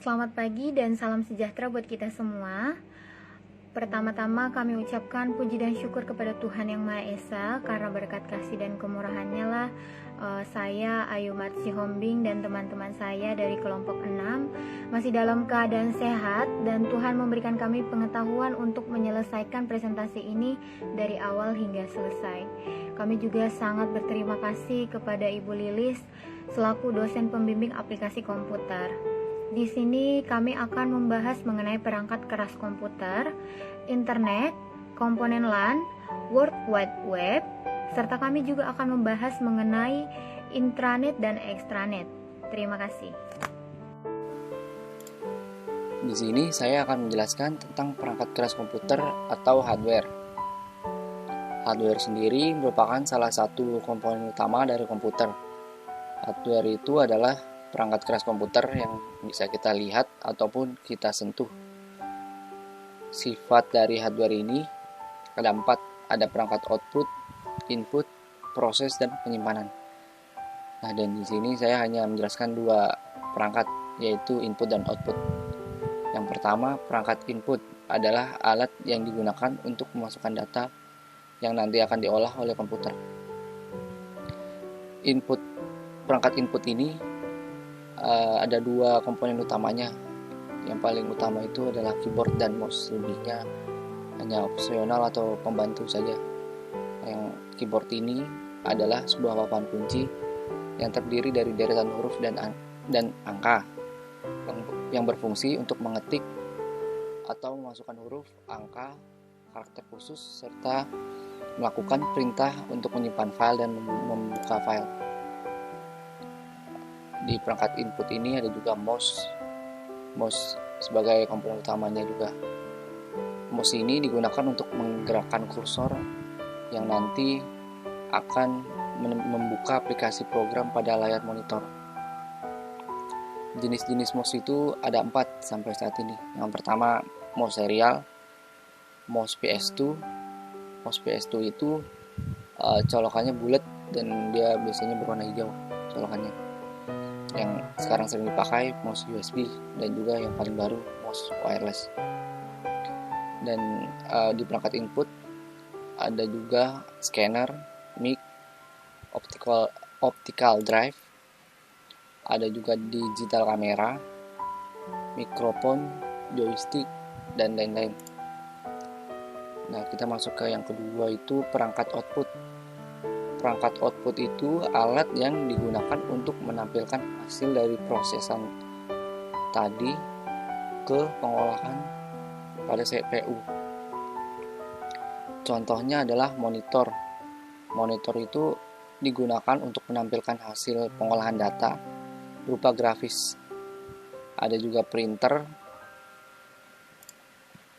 Selamat pagi dan salam sejahtera buat kita semua. Pertama-tama kami ucapkan puji dan syukur kepada Tuhan Yang Maha Esa, karena berkat kasih dan kemurahannya lah saya Ayu Marsi Hombing dan teman-teman saya dari kelompok 6 masih dalam keadaan sehat, dan Tuhan memberikan kami pengetahuan untuk menyelesaikan presentasi ini dari awal hingga selesai. Kami juga sangat berterima kasih kepada Ibu Lilis selaku dosen pembimbing aplikasi komputer. Di sini kami akan membahas mengenai perangkat keras komputer, internet, komponen LAN, World Wide Web, serta kami juga akan membahas mengenai intranet dan extranet. Terima kasih. Di sini saya akan menjelaskan tentang perangkat keras komputer atau hardware. Hardware sendiri merupakan salah satu komponen utama dari komputer. Hardware itu adalah perangkat keras komputer yang bisa kita lihat ataupun kita sentuh. Sifat dari hardware ini ada 4, ada perangkat output, input, proses, dan penyimpanan. Nah, dan di sini saya hanya menjelaskan 2 perangkat, yaitu input dan output. Yang pertama, perangkat input adalah alat yang digunakan untuk memasukkan data yang nanti akan diolah oleh komputer. Perangkat input ini ada 2 komponen utamanya. Yang paling utama itu adalah keyboard dan mouse, selebihnya hanya opsional atau pembantu saja. Yang keyboard ini adalah sebuah papan kunci yang terdiri dari deretan huruf dan angka yang berfungsi untuk mengetik atau memasukkan huruf, angka, karakter khusus, serta melakukan perintah untuk menyimpan file dan membuka file. Di perangkat input ini ada juga mouse sebagai komponen utamanya juga. Mouse ini digunakan untuk menggerakkan kursor yang nanti akan membuka aplikasi program pada layar monitor. Jenis-jenis mouse itu ada 4 sampai saat ini. Yang pertama, mouse serial, mouse PS2. Mouse PS2 itu colokannya bulat dan dia biasanya berwarna hijau colokannya. Yang sekarang sering dipakai mouse USB, dan juga yang paling baru mouse wireless. Dan di perangkat input ada juga scanner, mic, optical drive, ada juga digital kamera, mikrofon, joystick, dan lain-lain. Nah, kita masuk ke yang kedua, itu perangkat output. Perangkat output itu alat yang digunakan untuk menampilkan hasil dari prosesan tadi ke pengolahan pada CPU. Contohnya adalah monitor. Monitor itu digunakan untuk menampilkan hasil pengolahan data berupa grafis. Ada juga printer,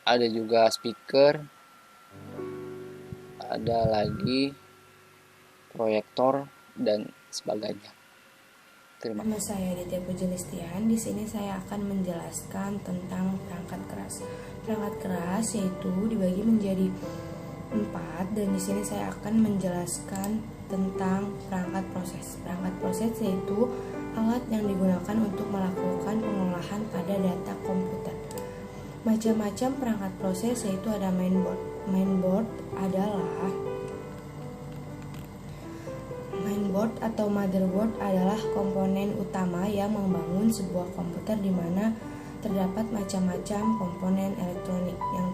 ada juga speaker, ada lagi proyektor, dan sebagainya. Terima kasih. Nama saya Ditya Pujalistian. Di sini saya akan menjelaskan tentang perangkat keras. Perangkat keras yaitu dibagi menjadi 4, dan di sini saya akan menjelaskan tentang perangkat proses. Perangkat proses yaitu alat yang digunakan untuk melakukan pengolahan pada data komputer. Macam-macam perangkat proses yaitu ada mainboard. Mainboard atau motherboard adalah komponen utama yang membangun sebuah komputer, di mana terdapat macam-macam komponen elektronik yang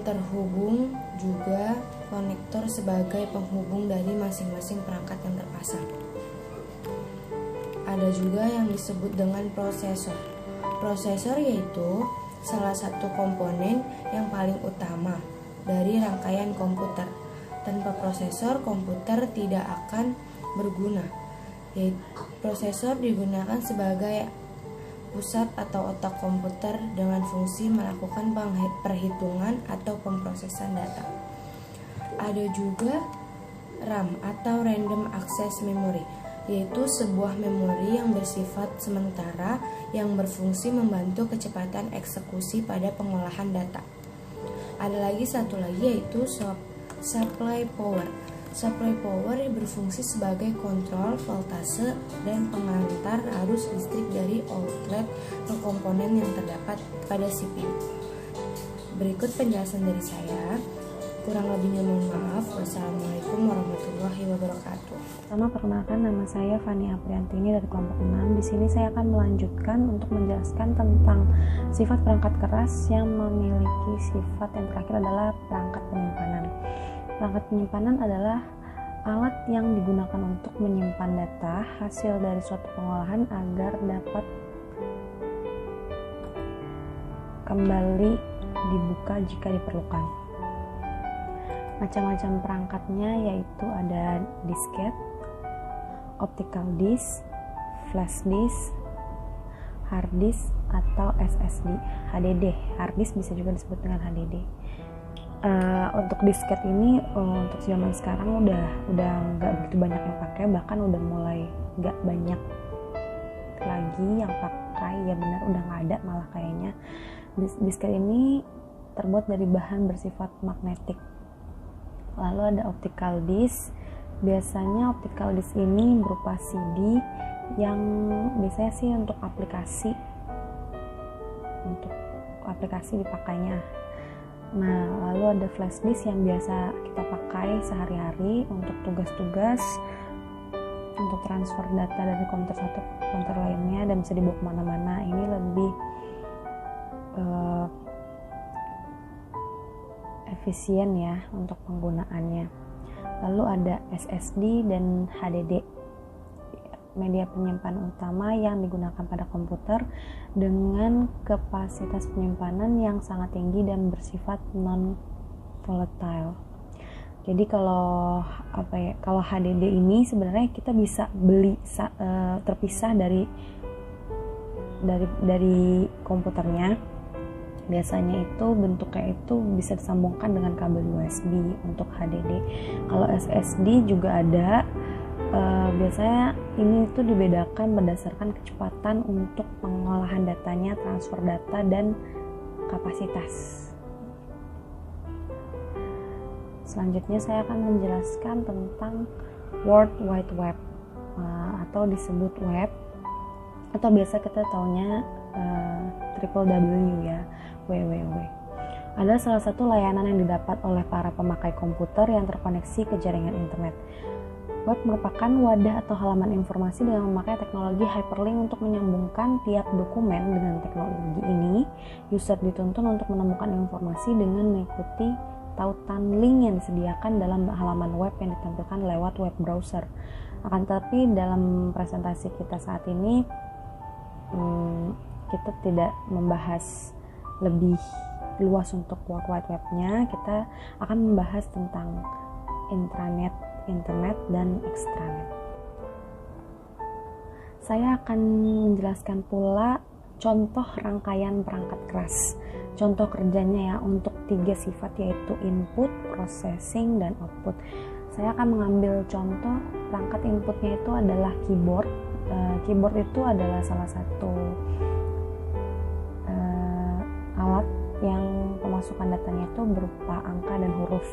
terhubung juga konektor sebagai penghubung dari masing-masing perangkat yang terpasang. Ada juga yang disebut dengan prosesor. Prosesor yaitu salah satu komponen yang paling utama dari rangkaian komputer. Tanpa prosesor, komputer tidak akan berguna. Prosesor digunakan sebagai pusat atau otak komputer dengan fungsi melakukan perhitungan atau pemrosesan data. Ada juga RAM atau Random Access Memory, yaitu sebuah memori yang bersifat sementara yang berfungsi membantu kecepatan eksekusi pada pengolahan data. Ada lagi satu lagi, yaitu supply power. Supply power berfungsi sebagai kontrol voltase dan pengantar arus listrik dari outlet ke komponen yang terdapat pada CPU. Berikut penjelasan dari saya. Kurang lebihnya mohon maaf. Wassalamualaikum warahmatullahi wabarakatuh. Pertama, perkenalkan, nama saya Fani Apriantini dari kelompok 6. Di sini saya akan melanjutkan untuk menjelaskan tentang sifat perangkat keras yang memiliki sifat yang terakhir adalah perangkat penyimpanan. Perangkat penyimpanan adalah alat yang digunakan untuk menyimpan data hasil dari suatu pengolahan agar dapat kembali dibuka jika diperlukan. Macam-macam perangkatnya yaitu ada disket, optical disk, flash disk, hard disk atau SSD, HDD. Hard disk bisa juga disebut dengan HDD. Untuk disket ini untuk zaman sekarang udah nggak begitu banyak yang pakai, bahkan udah mulai nggak banyak lagi yang pakai, ya benar udah nggak ada malah kayaknya. Disket ini terbuat dari bahan bersifat magnetik. Lalu ada optical disk. Biasanya optical disk ini berupa CD yang biasanya sih untuk aplikasi dipakainya. Nah, lalu ada flash disk yang biasa kita pakai sehari-hari untuk tugas-tugas, untuk transfer data dari komputer satu ke komputer lainnya dan bisa dibawa kemana-mana. Ini lebih efisien ya untuk penggunaannya. Lalu ada SSD dan HDD, media penyimpan utama yang digunakan pada komputer dengan kapasitas penyimpanan yang sangat tinggi dan bersifat non volatile. Jadi kalau HDD ini sebenarnya kita bisa beli terpisah dari komputernya. Biasanya itu bentuknya itu bisa disambungkan dengan kabel USB untuk HDD. Kalau SSD juga ada. Biasanya ini tuh dibedakan berdasarkan kecepatan untuk pengolahan datanya, transfer data, dan kapasitas. Selanjutnya saya akan menjelaskan tentang World Wide Web atau disebut web, atau biasa kita taunya www ya, www. Adalah salah satu layanan yang didapat oleh para pemakai komputer yang terkoneksi ke jaringan internet. Web merupakan wadah atau halaman informasi dengan memakai teknologi hyperlink untuk menyambungkan tiap dokumen. Dengan teknologi ini, user dituntun untuk menemukan informasi dengan mengikuti tautan link yang disediakan dalam halaman web yang ditampilkan lewat web browser. Akan tetapi dalam presentasi kita saat ini, kita tidak membahas lebih luas untuk World Wide Web-nya. Kita akan membahas tentang intranet, internet, dan extranet. Saya akan menjelaskan pula contoh rangkaian perangkat keras. Contoh kerjanya ya untuk 3 sifat, yaitu input, processing, dan output. Saya akan mengambil contoh perangkat inputnya itu adalah keyboard. Keyboard itu adalah salah satu alat yang pemasukan datanya itu berupa angka dan huruf.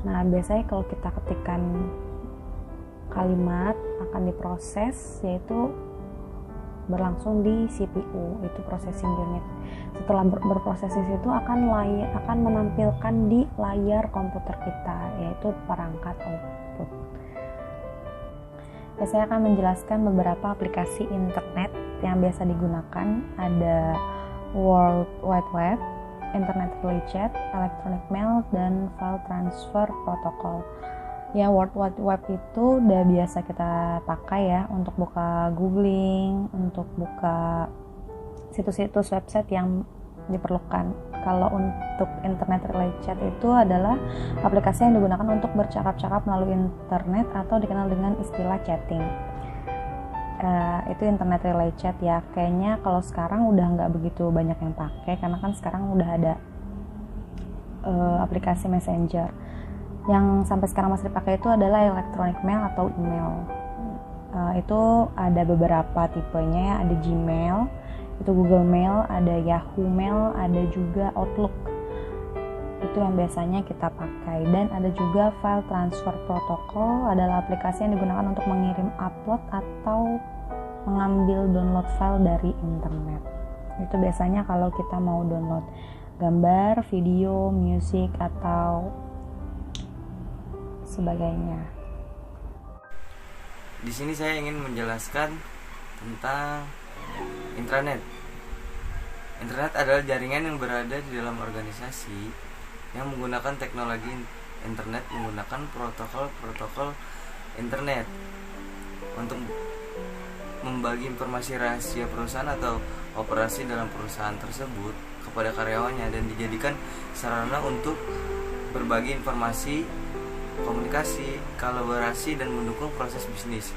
Nah, biasanya kalau kita ketikkan kalimat akan diproses, yaitu berlangsung di CPU, itu processing unit. Setelah berproses itu akan menampilkan di layar komputer kita, yaitu perangkat output. Saya akan menjelaskan beberapa aplikasi internet yang biasa digunakan. Ada World Wide Web, Internet Relay Chat, Electronic Mail, dan File Transfer Protocol. Ya, World Wide Web itu udah biasa kita pakai ya untuk buka googling, untuk buka situs-situs website yang diperlukan. Kalau untuk Internet Relay Chat itu adalah aplikasi yang digunakan untuk bercakap-cakap melalui internet atau dikenal dengan istilah chatting. Itu Internet Relay Chat ya. Kayaknya kalau sekarang udah nggak begitu banyak yang pakai, karena kan sekarang udah ada aplikasi Messenger. Yang sampai sekarang masih dipakai itu adalah electronic mail atau email. Itu ada beberapa tipenya ya. Ada Gmail, itu Google Mail, ada Yahoo Mail, ada juga Outlook. itu yang biasanya kita pakai. Dan ada juga file transfer protocol, adalah aplikasi yang digunakan untuk mengirim, upload, atau mengambil download file dari internet. Itu biasanya kalau kita mau download gambar, video, musik, atau sebagainya. Di sini saya ingin menjelaskan tentang intranet. Internet adalah jaringan yang berada di dalam organisasi yang menggunakan teknologi internet, menggunakan protokol internet untuk membagi informasi rahasia perusahaan atau operasi dalam perusahaan tersebut kepada karyawannya, dan dijadikan sarana untuk berbagi informasi, komunikasi, kolaborasi, dan mendukung proses bisnis.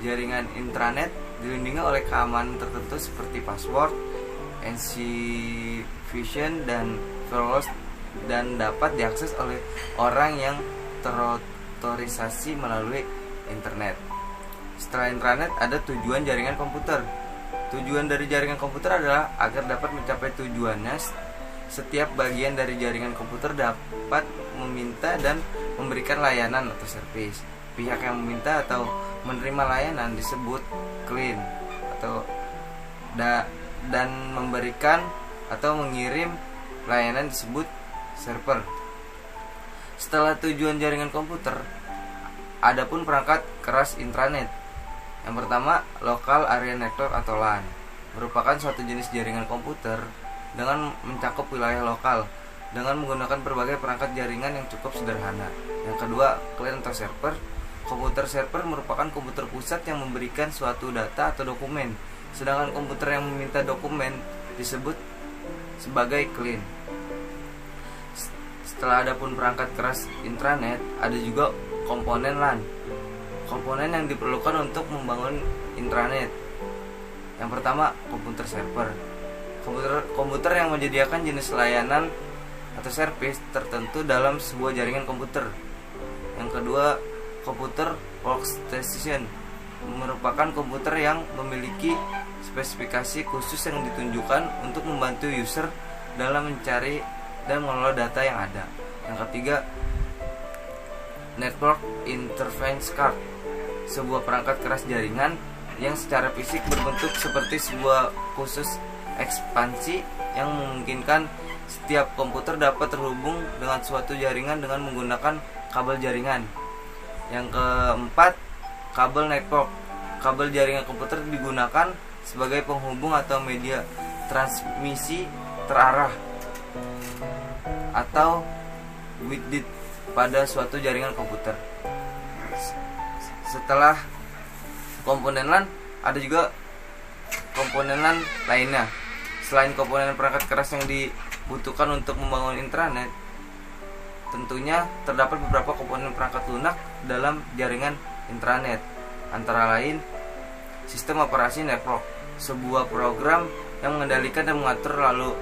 Jaringan intranet dilindungi oleh keamanan tertentu seperti password, encryption, dan firewall, dan dapat diakses oleh orang yang terotorisasi melalui internet. Setelah intranet, ada tujuan jaringan komputer. Tujuan dari jaringan komputer adalah agar dapat mencapai tujuannya. Setiap bagian dari jaringan komputer dapat meminta dan memberikan layanan atau servis. Pihak yang meminta atau menerima layanan disebut client, atau dan memberikan atau mengirim layanan disebut server. Setelah tujuan jaringan komputer, adapun perangkat keras intranet. Yang pertama, Local Area Network atau LAN, merupakan suatu jenis jaringan komputer dengan mencakup wilayah lokal dengan menggunakan berbagai perangkat jaringan yang cukup sederhana. Yang kedua, client atau server. Komputer server merupakan komputer pusat yang memberikan suatu data atau dokumen, sedangkan komputer yang meminta dokumen disebut sebagai client. Setelah adapun perangkat keras intranet, ada juga komponen LAN. Komponen yang diperlukan untuk membangun intranet. Yang pertama, komputer server. Komputer yang menyediakan jenis layanan atau service tertentu dalam sebuah jaringan komputer. Yang kedua, komputer workstation, merupakan komputer yang memiliki spesifikasi khusus yang ditunjukkan untuk membantu user dalam mencari dan mengelola data yang ada. Yang ketiga, network interface card, sebuah perangkat keras jaringan yang secara fisik berbentuk seperti sebuah khusus ekspansi yang memungkinkan setiap komputer dapat terhubung dengan suatu jaringan dengan menggunakan kabel jaringan. Yang keempat, kabel network. Kabel jaringan komputer digunakan sebagai penghubung atau media transmisi terarah atau widget pada suatu jaringan komputer. Setelah komponen LAN, ada juga komponen LAN lainnya. Selain komponen perangkat keras yang dibutuhkan untuk membangun intranet, tentunya terdapat beberapa komponen perangkat lunak dalam jaringan intranet, antara lain sistem operasi network, sebuah program yang mengendalikan dan mengatur lalu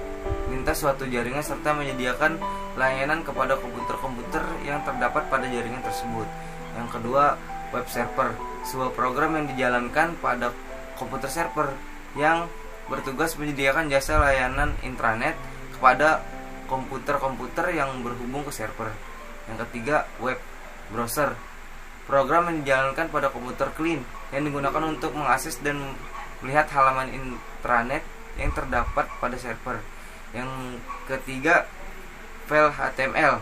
lintas suatu jaringan serta menyediakan layanan kepada komputer-komputer yang terdapat pada jaringan tersebut. Yang kedua, web server, sebuah program yang dijalankan pada komputer server yang bertugas menyediakan jasa layanan intranet kepada komputer-komputer yang berhubung ke server. Yang ketiga, web browser, program yang dijalankan pada komputer client yang digunakan untuk mengakses dan melihat halaman intranet yang terdapat pada server. Yang ketiga, file HTML,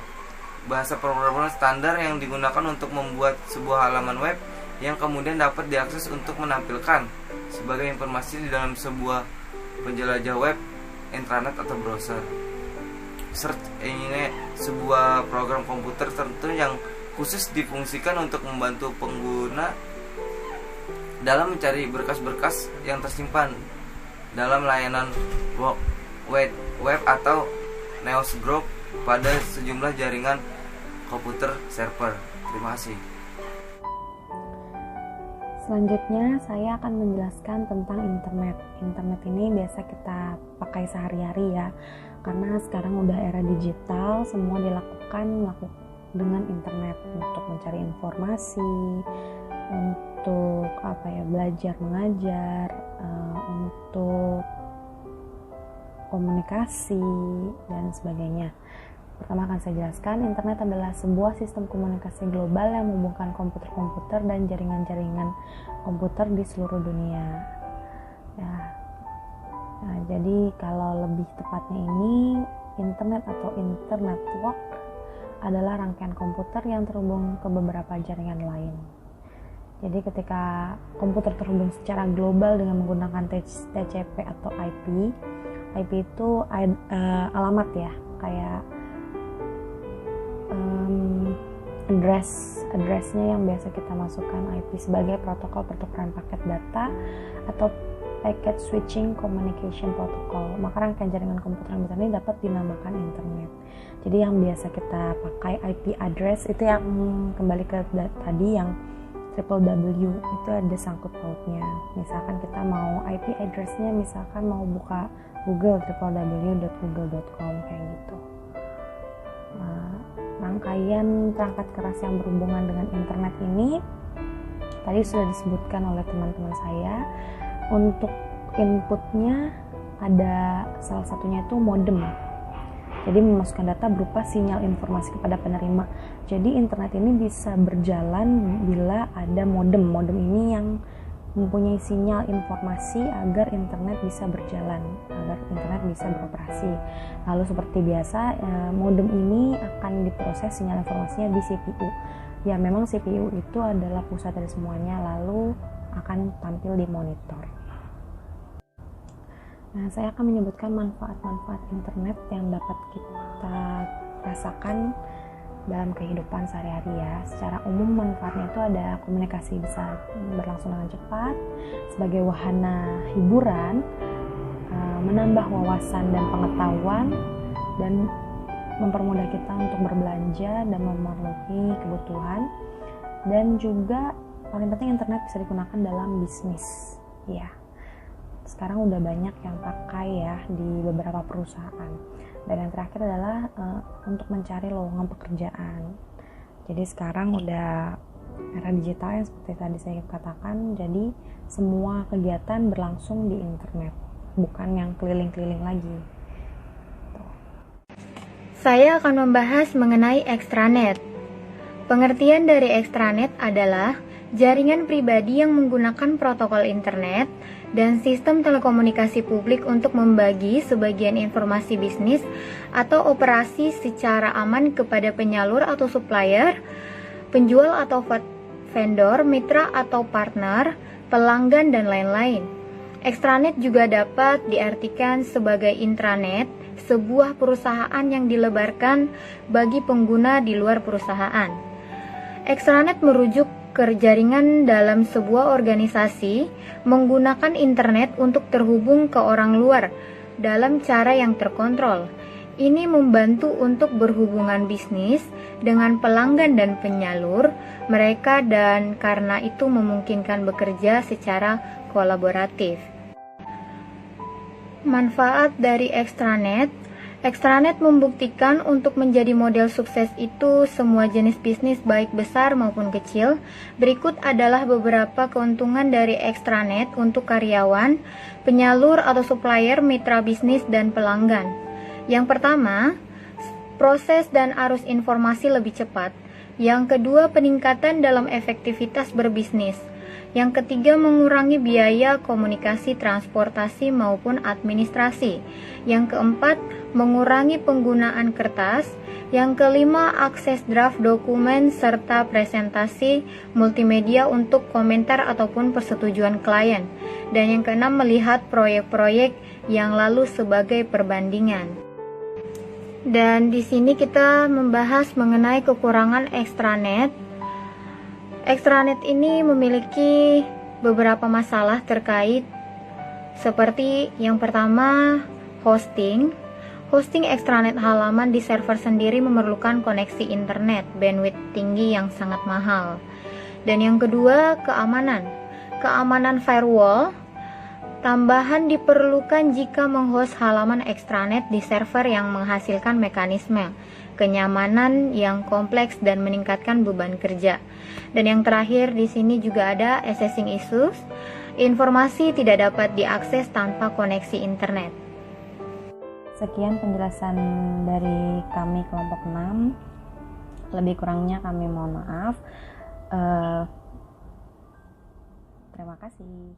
bahasa pemrograman standar yang digunakan untuk membuat sebuah halaman web yang kemudian dapat diakses untuk menampilkan sebagai informasi di dalam sebuah penjelajah web, intranet atau browser. Search ini sebuah program komputer tertentu yang khusus difungsikan untuk membantu pengguna dalam mencari berkas-berkas yang tersimpan dalam layanan web atau news group pada sejumlah jaringan komputer server. Terima kasih. Selanjutnya saya akan menjelaskan tentang internet. Internet ini biasa kita pakai sehari-hari ya, karena sekarang udah era digital, semua dilakukan dengan internet untuk mencari informasi, untuk belajar mengajar, untuk komunikasi dan sebagainya. Pertama akan saya jelaskan, internet adalah sebuah sistem komunikasi global yang menghubungkan komputer-komputer dan jaringan-jaringan komputer di seluruh dunia. Ya. Nah, jadi kalau lebih tepatnya ini, internet atau internet network adalah rangkaian komputer yang terhubung ke beberapa jaringan lain. Jadi ketika komputer terhubung secara global dengan menggunakan TCP atau IP itu alamat ya, kayak addressnya yang biasa kita masukkan. IP sebagai protokol pertukaran paket data atau packet switching communication protocol. Maka rangkaian jaringan komputer yang besar ini dapat dinamakan internet. Jadi yang biasa kita pakai IP address itu yang kembali ke tadi yang www itu ada sangkut pautnya. Misalkan kita mau IP address-nya, misalkan mau buka Google www.google.com kayak gitu. Nah, rangkaian perangkat keras yang berhubungan dengan internet ini tadi sudah disebutkan oleh teman-teman saya. Untuk inputnya ada salah satunya itu modem. Jadi memasukkan data berupa sinyal informasi kepada penerima. Jadi internet ini bisa berjalan bila ada modem. Modem ini yang mempunyai sinyal informasi agar internet bisa berjalan, agar internet bisa beroperasi. Lalu seperti biasa, modem ini akan diproses sinyal informasinya di CPU. Ya memang CPU itu adalah pusat dari semuanya, lalu akan tampil di monitor. Nah, saya akan menyebutkan manfaat-manfaat internet yang dapat kita rasakan dalam kehidupan sehari-hari ya. Secara umum manfaatnya itu ada komunikasi bisa berlangsung dengan cepat, sebagai wahana hiburan, menambah wawasan dan pengetahuan, dan mempermudah kita untuk berbelanja dan memenuhi kebutuhan. Dan juga paling penting internet bisa digunakan dalam bisnis ya. Sekarang udah banyak yang pakai ya di beberapa perusahaan. Dan yang terakhir adalah untuk mencari lowongan pekerjaan. Jadi sekarang udah era digital yang seperti tadi saya katakan, jadi semua kegiatan berlangsung di internet, bukan yang keliling-keliling lagi. Saya akan membahas mengenai extranet. Pengertian dari extranet adalah jaringan pribadi yang menggunakan protokol internet dan sistem telekomunikasi publik untuk membagi sebagian informasi bisnis atau operasi secara aman kepada penyalur atau supplier, penjual atau vendor, mitra atau partner, pelanggan, dan lain-lain. Extranet juga dapat diartikan sebagai intranet, sebuah perusahaan yang dilebarkan bagi pengguna di luar perusahaan. Extranet merujuk ke jaringan dalam sebuah organisasi menggunakan internet untuk terhubung ke orang luar dalam cara yang terkontrol. Ini membantu untuk berhubungan bisnis dengan pelanggan dan penyalur mereka, dan karena itu memungkinkan bekerja secara kolaboratif. Manfaat dari extranet. Extranet membuktikan untuk menjadi model sukses itu semua jenis bisnis baik besar maupun kecil. Berikut adalah beberapa keuntungan dari extranet untuk karyawan, penyalur atau supplier, mitra bisnis, dan pelanggan. Yang pertama, proses dan arus informasi lebih cepat. Yang kedua, peningkatan dalam efektivitas berbisnis. Yang ketiga, mengurangi biaya komunikasi, transportasi, maupun administrasi. Yang keempat, mengurangi penggunaan kertas. Yang kelima, akses draft dokumen serta presentasi multimedia untuk komentar ataupun persetujuan klien. Dan yang keenam, melihat proyek-proyek yang lalu sebagai perbandingan. Dan di sini kita membahas mengenai kekurangan extranet. Extranet ini memiliki beberapa masalah terkait seperti yang pertama, hosting. Hosting extranet halaman di server sendiri memerlukan koneksi internet bandwidth tinggi yang sangat mahal. Dan yang kedua, keamanan. Keamanan firewall tambahan diperlukan jika menghost halaman extranet di server yang menghasilkan mekanisme kenyamanan yang kompleks dan meningkatkan beban kerja. Dan yang terakhir di sini juga ada accessing issues. Informasi tidak dapat diakses tanpa koneksi internet. Sekian penjelasan dari kami kelompok 6. Lebih kurangnya kami mohon maaf. Terima kasih.